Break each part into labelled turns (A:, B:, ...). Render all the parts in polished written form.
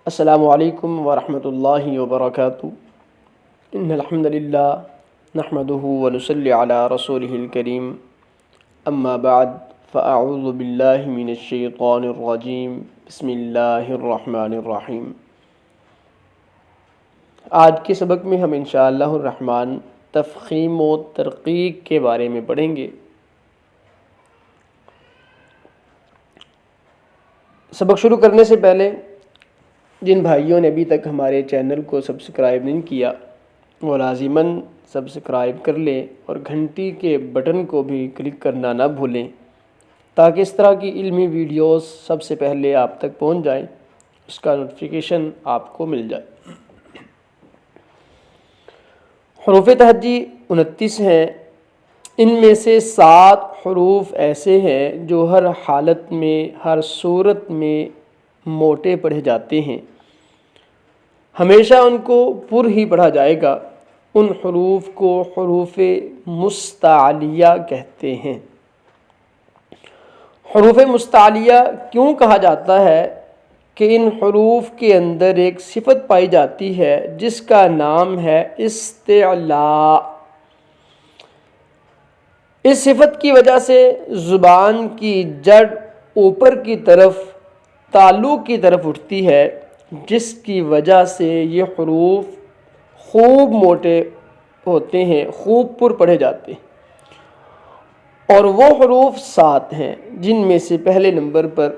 A: السلام علیکم ورحمۃ اللہ وبرکاتہ۔ ان الحمد للہ نحمده ونصلی علی رسولہ الکریم، اما بعد فاعوذ باللہ من الشیطان الرجیم، بسم اللہ الرحمن الرحیم۔ آج کے سبق میں ہم انشاءاللہ الرحمن تفخیم و ترقیق کے بارے میں پڑھیں گے۔ سبق شروع کرنے سے پہلے جن بھائیوں نے ابھی تک ہمارے چینل کو سبسکرائب نہیں کیا وہ لازماً سبسکرائب کر لیں اور گھنٹی کے بٹن کو بھی کلک کرنا نہ بھولیں تاکہ اس طرح کی علمی ویڈیوز سب سے پہلے آپ تک پہنچ جائیں، اس کا نوٹیفیکیشن آپ کو مل جائے۔ حروف تہجی 29 ہیں، ان میں سے 7 حروف ایسے ہیں جو ہر حالت میں، ہر صورت میں موٹے پڑھے جاتے ہیں، ہمیشہ ان کو پر ہی پڑھا جائے گا۔ ان حروف کو حروف مستعلیہ کہتے ہیں۔ حروف مستعلیہ کیوں کہا جاتا ہے کہ ان حروف کے اندر ایک صفت پائی جاتی ہے جس کا نام ہے استعلاء۔ اس صفت کی وجہ سے زبان کی جڑ اوپر کی طرف تالو کی طرف اٹھتی ہے، جس کی وجہ سے یہ حروف خوب موٹے ہوتے ہیں، خوب پر پڑھے جاتے ہیں۔ اور وہ حروف 7 ہیں جن میں سے پہلے نمبر پر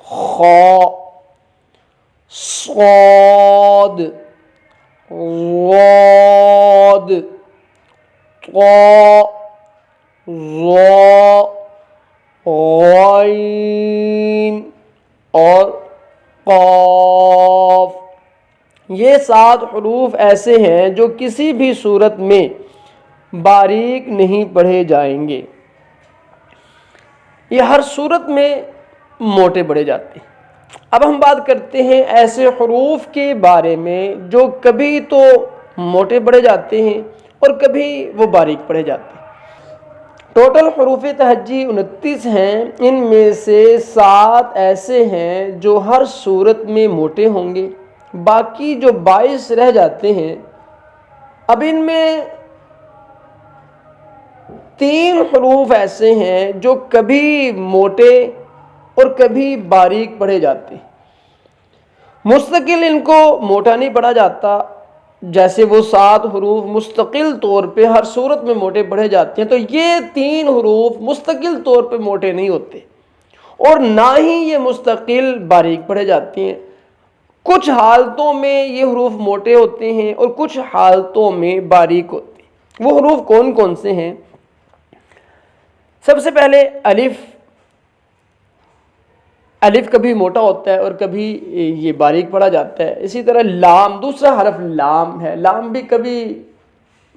A: خا، صاد، غاد، طا، ظا، غین اور قاف۔ یہ 7 حروف ایسے ہیں جو کسی بھی صورت میں باریک نہیں پڑھے جائیں گے، یہ ہر صورت میں موٹے پڑھے جاتے ہیں۔ اب ہم بات کرتے ہیں ایسے حروف کے بارے میں جو کبھی تو موٹے پڑھے جاتے ہیں اور کبھی وہ باریک پڑھے جاتے ہیں۔ ٹوٹل حروف تہجی 29 ہیں، ان میں سے 7 ایسے ہیں جو ہر صورت میں موٹے ہوں گے، باقی جو 22 رہ جاتے ہیں۔ اب ان میں 3 حروف ایسے ہیں جو کبھی موٹے اور کبھی باریک پڑھے جاتے ہیں۔ مستقل ان کو موٹا نہیں پڑھا جاتا، جیسے وہ 7 حروف مستقل طور پہ ہر صورت میں موٹے پڑھے جاتے ہیں، تو یہ 3 حروف مستقل طور پہ موٹے نہیں ہوتے اور نہ ہی یہ مستقل باریک پڑھے جاتے ہیں۔ کچھ حالتوں میں یہ حروف موٹے ہوتے ہیں اور کچھ حالتوں میں باریک ہوتے ہیں۔ وہ حروف کون کون سے ہیں؟ سب سے پہلے الف کبھی موٹا ہوتا ہے اور کبھی یہ باریک پڑھا جاتا ہے۔ اسی طرح لام، دوسرا حرف لام ہے، لام بھی کبھی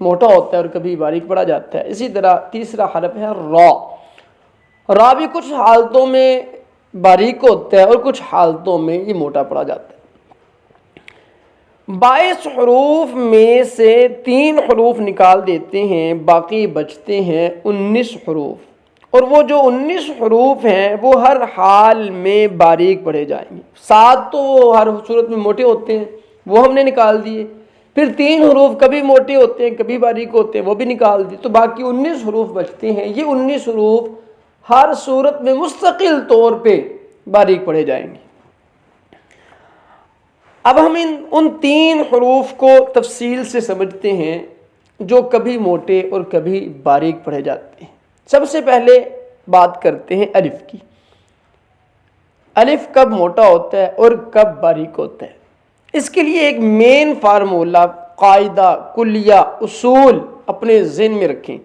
A: موٹا ہوتا ہے اور کبھی باریک پڑھا جاتا ہے۔ اسی طرح تیسرا حرف ہے را، را بھی کچھ حالتوں میں باریک ہوتا ہے اور کچھ حالتوں میں یہ موٹا پڑھا جاتا ہے۔ 22 حروف میں سے 3 حروف نکال دیتے ہیں، باقی بچتے ہیں 19 حروف، اور وہ جو 19 حروف ہیں وہ ہر حال میں باریک پڑھے جائیں گے۔ 7 تو ہر صورت میں موٹے ہوتے ہیں، وہ ہم نے نکال دیے، پھر 3 حروف کبھی موٹے ہوتے ہیں کبھی باریک ہوتے ہیں، وہ بھی نکال دیے، تو باقی 19 حروف بچتے ہیں۔ یہ 19 حروف ہر صورت میں مستقل طور پہ باریک پڑھے جائیں گے۔ اب ہم ان 3 حروف کو تفصیل سے سمجھتے ہیں جو کبھی موٹے اور کبھی باریک پڑھے جاتے ہیں۔ سب سے پہلے بات کرتے ہیں الف کی۔ الف کب موٹا ہوتا ہے اور کب باریک ہوتا ہے؟ اس کے لیے ایک مین فارمولہ، قاعدہ، کلیہ، اصول اپنے ذہن میں رکھیں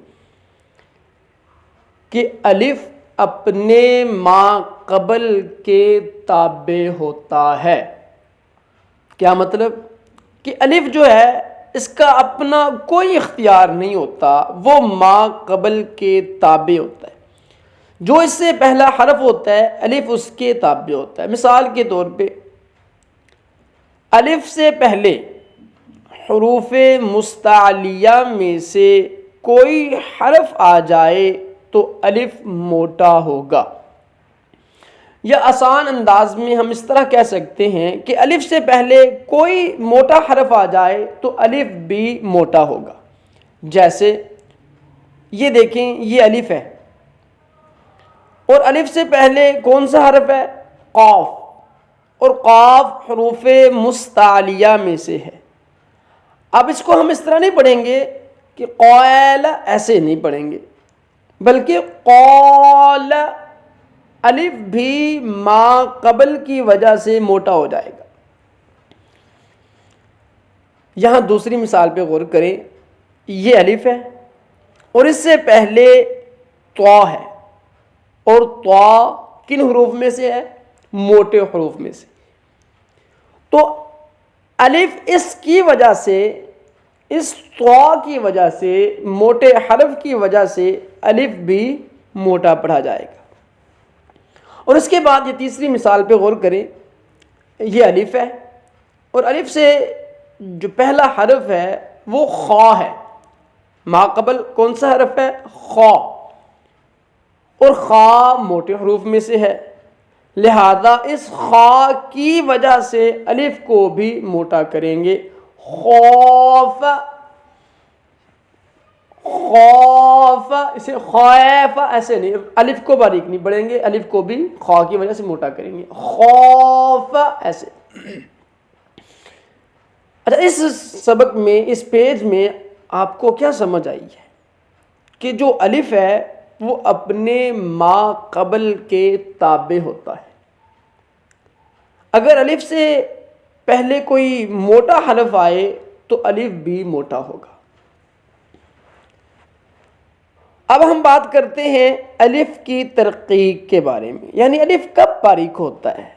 A: کہ الف اپنے ما قبل کے تابع ہوتا ہے۔ کیا مطلب؟ کہ الف جو ہے اس کا اپنا کوئی اختیار نہیں ہوتا، وہ ما قبل کے تابع ہوتا ہے۔ جو اس سے پہلا حرف ہوتا ہے الف اس کے تابع ہوتا ہے۔ مثال کے طور پہ الف سے پہلے حروف مستعلیہ میں سے کوئی حرف آ جائے تو الف موٹا ہوگا۔ یا آسان انداز میں ہم اس طرح کہہ سکتے ہیں کہ الف سے پہلے کوئی موٹا حرف آ جائے تو الف بھی موٹا ہوگا. جیسے یہ دیکھیں، یہ الف ہے اور الف سے پہلے کون سا حرف ہے؟ قاف، اور قاف حروف مستعلیہ میں سے ہے. اب اس کو ہم اس طرح نہیں پڑھیں گے کہ قال، ایسے نہیں پڑھیں گے، بلکہ قال. الف بھی ما قبل کی وجہ سے موٹا ہو جائے گا. یہاں دوسری مثال پہ غور کریں. یہ الف ہے اور اس سے پہلے طا ہے، اور طا کن حروف میں سے ہے؟ موٹے حروف میں سے. تو الف اس کی وجہ سے، اس طا کی وجہ سے، موٹے حرف کی وجہ سے الف بھی موٹا پڑھا جائے گا. اور اس کے بعد یہ تیسری مثال پہ غور کریں. یہ الف ہے اور الف سے جو پہلا حرف ہے وہ خا ہے. ما قبل کون سا حرف ہے؟ خا، اور خا موٹے حروف میں سے ہے، لہذا اس خا کی وجہ سے الف کو بھی موٹا کریں گے. خوف، خوف، اسے خوف ایسے نہیں، الف کو باریک نہیں پڑھیں گے، الف کو بھی خا کی وجہ سے موٹا کریں گے. خوف ایسے. اچھا، اس سبق میں، اس پیج میں آپ کو کیا سمجھ آئی ہے کہ جو الف ہے وہ اپنے ما قبل کے تابع ہوتا ہے. اگر الف سے پہلے کوئی موٹا حرف آئے تو الف بھی موٹا ہوگا. اب ہم بات کرتے ہیں الف کی ترقیق کے بارے میں، یعنی الف کب باریک ہوتا ہے.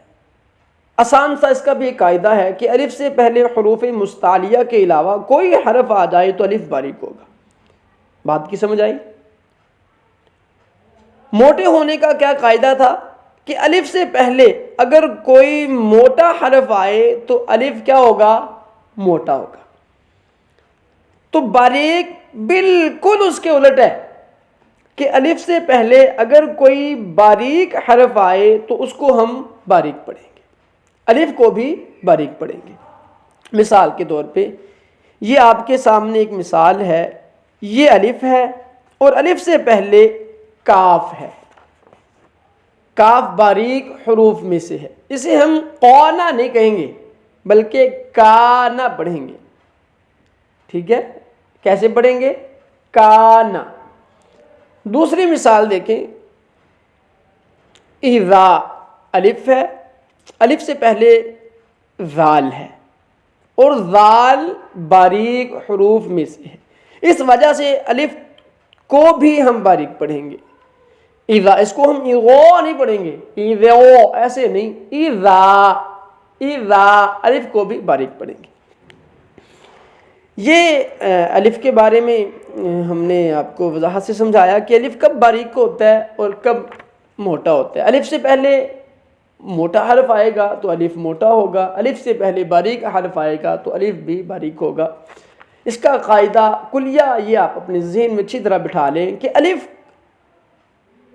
A: آسان سا اس کا بھی ایک قاعدہ ہے کہ الف سے پہلے حروف مستعلیہ کے علاوہ کوئی حرف آ جائے تو الف باریک ہوگا. بات کی سمجھ آئی؟ موٹے ہونے کا کیا قاعدہ تھا کہ الف سے پہلے اگر کوئی موٹا حرف آئے تو الف کیا ہوگا؟ موٹا ہوگا. تو باریک بالکل اس کے الٹ ہے کہ الف سے پہلے اگر کوئی باریک حرف آئے تو اس کو ہم باریک پڑھیں گے، الف کو بھی باریک پڑھیں گے. مثال کے طور پہ یہ آپ کے سامنے ایک مثال ہے. یہ الف ہے اور الف سے پہلے کاف ہے. کاف باریک حروف میں سے ہے، اسے ہم قانا نہیں کہیں گے بلکہ کانا پڑھیں گے. ٹھیک ہے، کیسے پڑھیں گے؟ کانا. دوسری مثال دیکھیں. اذا الف ہے، الف سے پہلے ذال ہے اور ذال باریک حروف میں سے ہے، اس وجہ سے الف کو بھی ہم باریک پڑھیں گے. اذا، اس کو ہم ایغو نہیں پڑھیں گے، ایذو ایسے نہیں، اذا، اذا الف کو بھی باریک پڑھیں گے. یہ الف کے بارے میں ہم نے آپ کو وضاحت سے سمجھایا کہ الف کب باریک ہوتا ہے اور کب موٹا ہوتا ہے. الف سے پہلے موٹا حرف آئے گا تو الف موٹا ہوگا، الف سے پہلے باریک حرف آئے گا تو الف بھی باریک ہوگا. اس کا قاعدہ کلیہ یہ آپ اپنے ذہن میں اچھی طرح بٹھا لیں کہ الف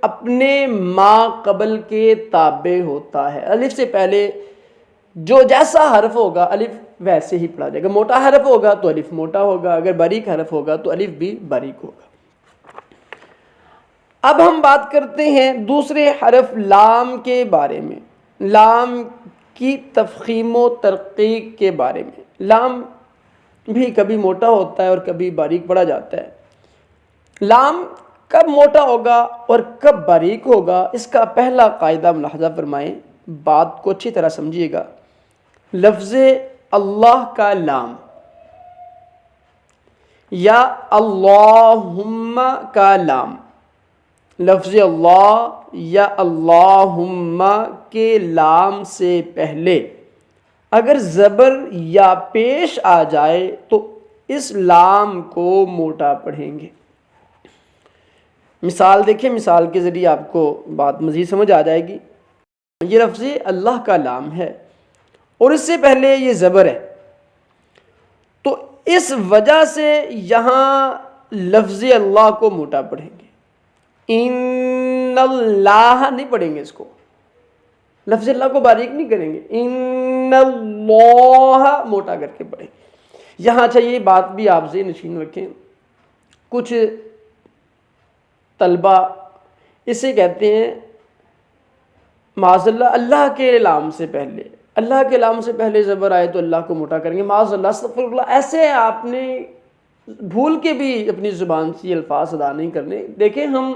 A: اپنے ما قبل کے تابع ہوتا ہے. الف سے پہلے جو جیسا حرف ہوگا الف ویسے ہی پڑھا جائے گا. موٹا حرف ہوگا تو الف موٹا ہوگا، اگر باریک حرف ہوگا تو الف بھی باریک ہوگا. اب ہم بات کرتے ہیں دوسرے حرف لام کے بارے میں، لام کی تفخیم و ترقیق کے بارے میں. لام بھی کبھی موٹا ہوتا ہے اور کبھی باریک پڑھا جاتا ہے. لام کب موٹا ہوگا اور کب باریک ہوگا، اس کا پہلا قاعدہ ملاحظہ فرمائیں، بات کو اچھی طرح سمجھیے گا. لفظ اللہ کا لام یا اللہم کا لام، لفظ اللہ یا اللہم کے لام سے پہلے اگر زبر یا پیش آ جائے تو اس لام کو موٹا پڑھیں گے. مثال دیکھیں، مثال کے ذریعے آپ کو بات مزید سمجھ آ جائے گی. یہ لفظ اللہ کا لام ہے اور اس سے پہلے یہ زبر ہے، تو اس وجہ سے یہاں لفظ اللہ کو موٹا پڑھیں گے. ان اللہ نہیں پڑھیں گے اس کو. لفظ اللہ کو باریک نہیں کریں گے، ان اللہ موٹا کر کے پڑھیں گے۔ یہاں اچھا یہ بات بھی آپ ذہن نشین رکھیں، کچھ طلبہ اسے کہتے ہیں معاذ اللہ اللہ کے لام سے پہلے، اللہ کے لام سے پہلے زبر آئے تو اللہ کو موٹا کریں گے، معاذ اللہ استغفر اللہ، ایسے آپ نے بھول کے بھی اپنی زبان سے یہ الفاظ ادا نہیں کرنے۔ دیکھیں ہم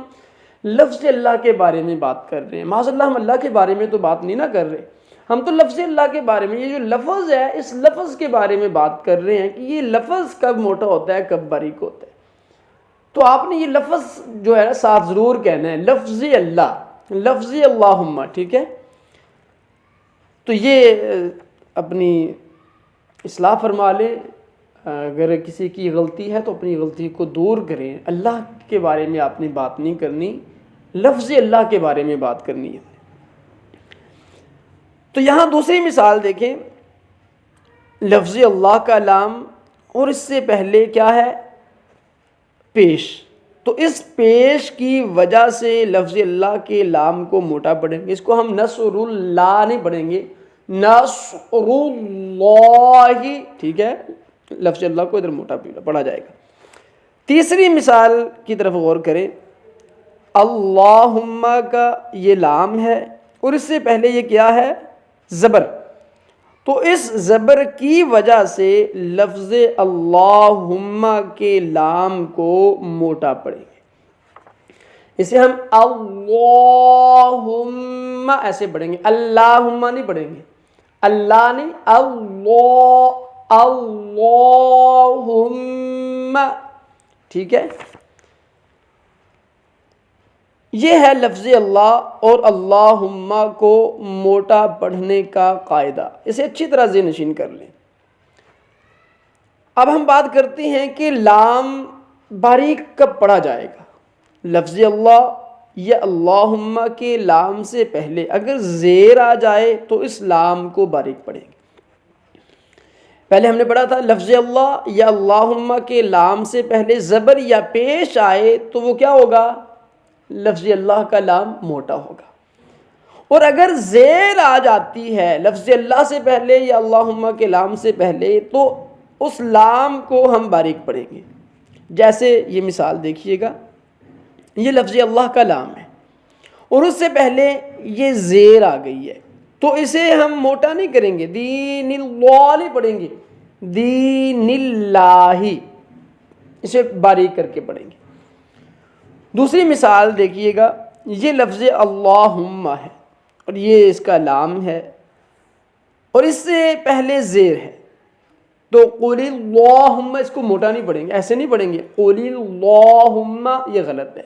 A: لفظ اللہ کے بارے میں بات کر رہے ہیں، معاذ اللہ ہم اللہ کے بارے میں تو بات نہیں نہ کر رہے، ہم تو لفظ اللہ کے بارے میں، یہ جو لفظ ہے اس لفظ کے بارے میں بات کر رہے ہیں کہ یہ لفظ کب موٹا ہوتا ہے کب باریک ہوتا ہے۔ تو آپ نے یہ لفظ جو ہے نا ساتھ ضرور کہنا ہے، لفظ اللہ، لفظ اللہم، ٹھیک ہے؟ تو یہ اپنی اصلاح فرما لیں، اگر کسی کی غلطی ہے تو اپنی غلطی کو دور کریں، اللہ کے بارے میں آپ نے بات نہیں کرنی، لفظ اللہ کے بارے میں بات کرنی ہے۔ تو یہاں دوسری مثال دیکھیں، لفظ اللہ کا لام اور اس سے پہلے کیا ہے؟ پیش، تو اس پیش کی وجہ سے لفظ اللہ کے لام کو موٹا پڑھیں گے، اس کو ہم نصر اللہ نہیں پڑھیں گے، نصر اللہ، ٹھیک ہے؟ لفظ اللہ کو ادھر موٹا پڑھا جائے گا۔ تیسری مثال کی طرف غور کریں، اللہم کا یہ لام ہے اور اس سے پہلے یہ کیا ہے؟ زبر، تو اس زبر کی وجہ سے لفظ اللہم کے لام کو موٹا پڑھیں گے، اسے ہم اللہم ایسے پڑھیں گے، اللہم نہیں پڑھیں گے، اللہ نہیں، اللہم، ٹھیک ہے؟ یہ ہے لفظ اللہ اور اللہم کو موٹا پڑھنے کا قاعدہ، اسے اچھی طرح ذہن نشین کر لیں۔ اب ہم بات کرتے ہیں کہ لام باریک کب پڑھا جائے گا۔ لفظ اللہ یا اللہم کے لام سے پہلے اگر زیر آ جائے تو اس لام کو باریک پڑھیں گے۔ پہلے ہم نے پڑھا تھا لفظ اللہ یا اللہم کے لام سے پہلے زبر یا پیش آئے تو وہ کیا ہوگا؟ لفظ اللہ کا لام موٹا ہوگا، اور اگر زیر آ جاتی ہے لفظ اللہ سے پہلے یا اللہم کے لام سے پہلے تو اس لام کو ہم باریک پڑھیں گے۔ جیسے یہ مثال دیکھیے گا، یہ لفظ اللہ کا لام ہے اور اس سے پہلے یہ زیر آ گئی ہے تو اسے ہم موٹا نہیں کریں گے، دین اللہ نہیں پڑھیں گے، دین اللہ، اسے باریک کر کے پڑھیں گے۔ دوسری مثال دیکھیے گا، یہ لفظ اللہم ہے اور یہ اس کا لام ہے اور اس سے پہلے زیر ہے، تو قل اللہم، اس کو موٹا نہیں پڑھیں گے، ایسے نہیں پڑھیں گے قل اللہم، یہ غلط ہے،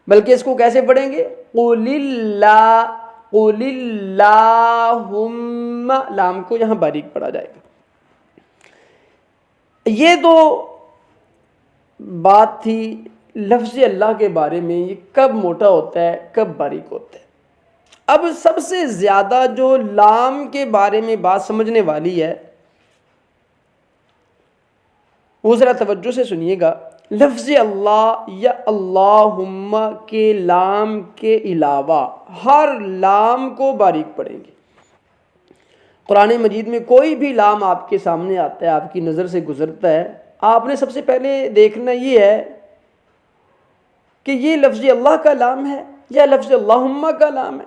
A: بلکہ اس کو کیسے پڑھیں گے؟ قل اللہم، لام کو یہاں باریک پڑھا جائے گا۔ یہ تو بات تھی لفظ اللہ کے بارے میں، یہ کب موٹا ہوتا ہے کب باریک ہوتا ہے۔ اب سب سے زیادہ جو لام کے بارے میں بات سمجھنے والی ہے وہ ذرا توجہ سے سنیے گا، لفظ اللہ یا اللہم کے لام کے علاوہ ہر لام کو باریک پڑھیں گے۔ قرآن مجید میں کوئی بھی لام آپ کے سامنے آتا ہے، آپ کی نظر سے گزرتا ہے، آپ نے سب سے پہلے دیکھنا یہ ہے کہ یہ لفظ اللہ کا لام ہے یا لفظ اللہم کا لام ہے۔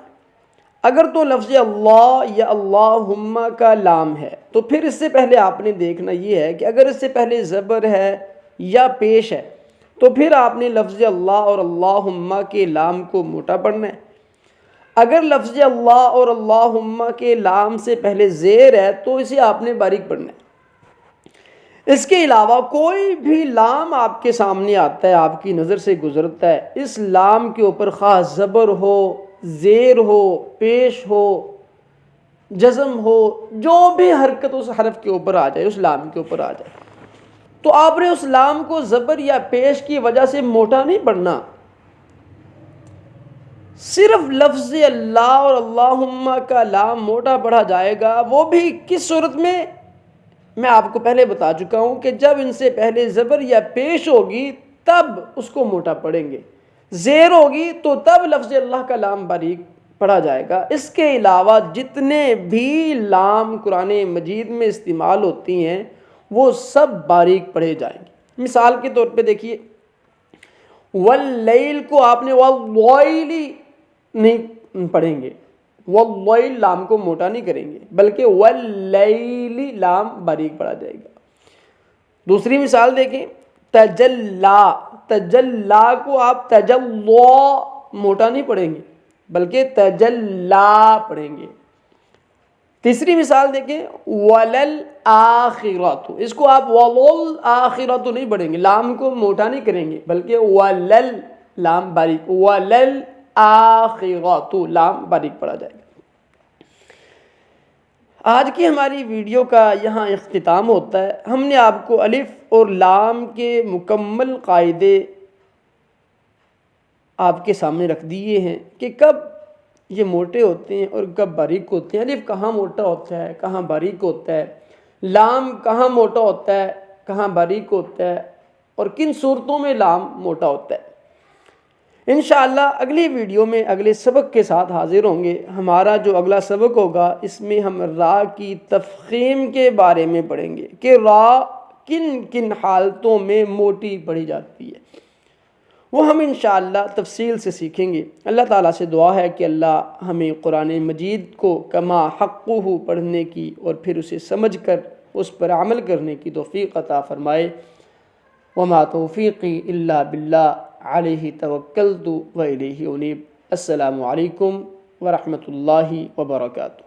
A: اگر تو لفظ اللہ یا اللہم کا لام ہے تو پھر اس سے پہلے آپ نے دیکھنا یہ ہے کہ اگر اس سے پہلے زبر ہے یا پیش ہے تو پھر آپ نے لفظ اللہ اور اللہم کے لام کو موٹا پڑھنا ہے۔ اگر لفظ اللہ اور اللہم کے لام سے پہلے زیر ہے تو اسے آپ نے باریک پڑھنا ہے۔ اس کے علاوہ کوئی بھی لام آپ کے سامنے آتا ہے، آپ کی نظر سے گزرتا ہے، اس لام کے اوپر خواہ زبر ہو، زیر ہو، پیش ہو، جزم ہو، جو بھی حرکت اس حرف کے اوپر آ جائے، اس لام کے اوپر آ جائے، تو آپ نے اس لام کو زبر یا پیش کی وجہ سے موٹا نہیں پڑھنا، صرف لفظ اللہ اور اللہم کا لام موٹا پڑھا جائے گا۔ وہ بھی کس صورت میں آپ کو پہلے بتا چکا ہوں کہ جب ان سے پہلے زبر یا پیش ہوگی تب اس کو موٹا پڑھیں گے، زیر ہوگی تو تب لفظ اللہ کا لام باریک پڑھا جائے گا۔ اس کے علاوہ جتنے بھی لام قرآن مجید میں استعمال ہوتی ہیں وہ سب باریک پڑھے جائیں گے۔ مثال کے طور پہ دیکھیے، واللیل کو آپ نے واللیل نہیں پڑھیں گے، واللیل لام کو موٹا نہیں کریں گے، بلکہ واللیل لام باریک پڑھا جائے گا۔ دوسری مثال دیکھیں، تجلا، تجلا کو آپ تجلا موٹا نہیں پڑھیں گے بلکہ تجلا پڑھیں گے۔ تیسری مثال دیکھیں، وللآخرۃ، اس کو آپ وللآخرۃ نہیں پڑھیں گے، لام کو موٹا نہیں کریں گے بلکہ ولل لام باریک، وللآخرۃ لام باریک پڑھا جائے گا۔ آج کی ہماری ویڈیو کا یہاں اختتام ہوتا ہے۔ ہم نے آپ کو الف اور لام کے مکمل قاعدے آپ کے سامنے رکھ دیے ہیں کہ کب یہ موٹے ہوتے ہیں اور کب باریک ہوتے ہیں۔ الف کہاں موٹا ہوتا ہے، کہاں باریک ہوتا ہے، لام کہاں موٹا ہوتا ہے، کہاں باریک ہوتا ہے، اور کن صورتوں میں لام موٹا ہوتا ہے۔ انشاءاللہ اگلی ویڈیو میں اگلے سبق کے ساتھ حاضر ہوں گے۔ ہمارا جو اگلا سبق ہوگا اس میں ہم را کی تفخیم کے بارے میں پڑھیں گے کہ را کن کن حالتوں میں موٹی پڑھی جاتی ہے، وہ ہم انشاءاللہ تفصیل سے سیکھیں گے۔ اللہ تعالیٰ سے دعا ہے کہ اللہ ہمیں قرآن مجید کو کما حقہ پڑھنے کی اور پھر اسے سمجھ کر اس پر عمل کرنے کی توفیق عطا فرمائے۔ وما توفیقی الا باللہ، علیہ توکلت و الیہ انیب۔ السلام علیکم ورحمۃ اللہ وبرکاتہ۔